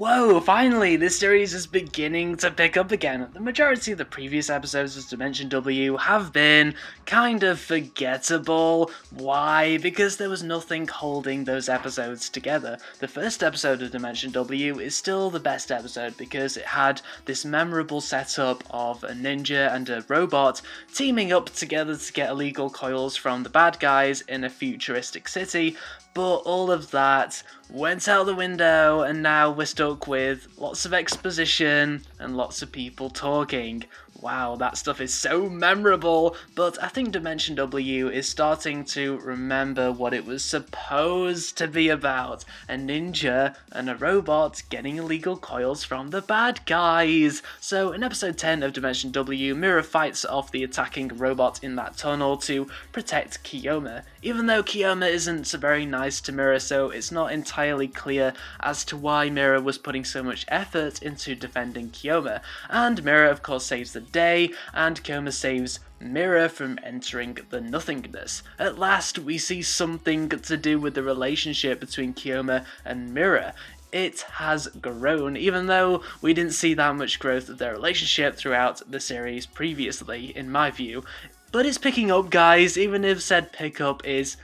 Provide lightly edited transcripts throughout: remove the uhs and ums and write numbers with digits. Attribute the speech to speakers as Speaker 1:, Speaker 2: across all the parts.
Speaker 1: Whoa, finally, this series is beginning to pick up again. The majority of the previous episodes of Dimension W have been kind of forgettable. Why? Because there was nothing holding those episodes together. The first episode of Dimension W is still the best episode because it had this memorable setup of a ninja and a robot teaming up together to get illegal coils from the bad guys in a futuristic city. But all of that went out the window, and now we're stuck with lots of exposition and lots of people talking. Wow, that stuff is so memorable, but I think Dimension W is starting to remember what it was supposed to be about. A ninja and a robot getting illegal coils from the bad guys. So in episode 10 of Dimension W, Mirror fights off the attacking robot in that tunnel to protect Chioma. Even though Chioma isn't very nice to Mirror, so it's not entirely clear as to why Mirror was putting so much effort into defending Chioma. And Mirror of course saves the day, and Chioma saves Mirror from entering the nothingness. At last we see something to do with the relationship between Chioma and Mirror. It has grown, even though we didn't see that much growth of their relationship throughout the series previously, in my view. But it's picking up, guys, even if said pickup is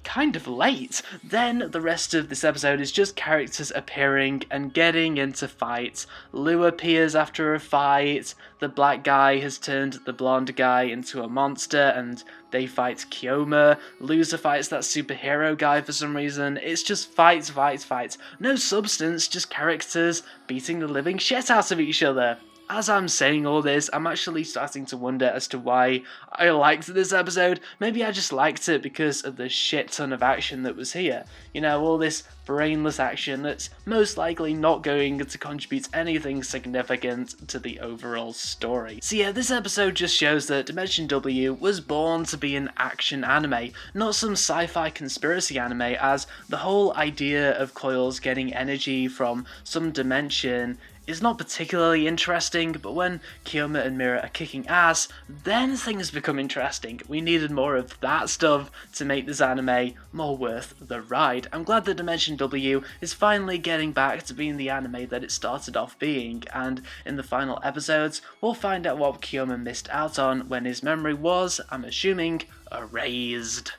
Speaker 1: kind of late. Then the rest of this episode is just characters appearing and getting into fights. Lou appears after a fight, the black guy has turned the blonde guy into a monster and they fight Chioma. Loser fights that superhero guy for some reason. It's just fights. No substance, just characters beating the living shit out of each other. As I'm saying all this, I'm actually starting to wonder as to why I liked this episode. Maybe I just liked it because of the shit ton of action that was here. You know, all this brainless action that's most likely not going to contribute anything significant to the overall story. So yeah, this episode just shows that Dimension W was born to be an action anime, not some sci-fi conspiracy anime, as the whole idea of coils getting energy from some dimension is not particularly interesting, but when Chioma and Mirror are kicking ass, then things become interesting. We needed more of that stuff to make this anime more worth the ride. I'm glad that Dimension W is finally getting back to being the anime that it started off being, and in the final episodes, we'll find out what Chioma missed out on when his memory was, I'm assuming, erased.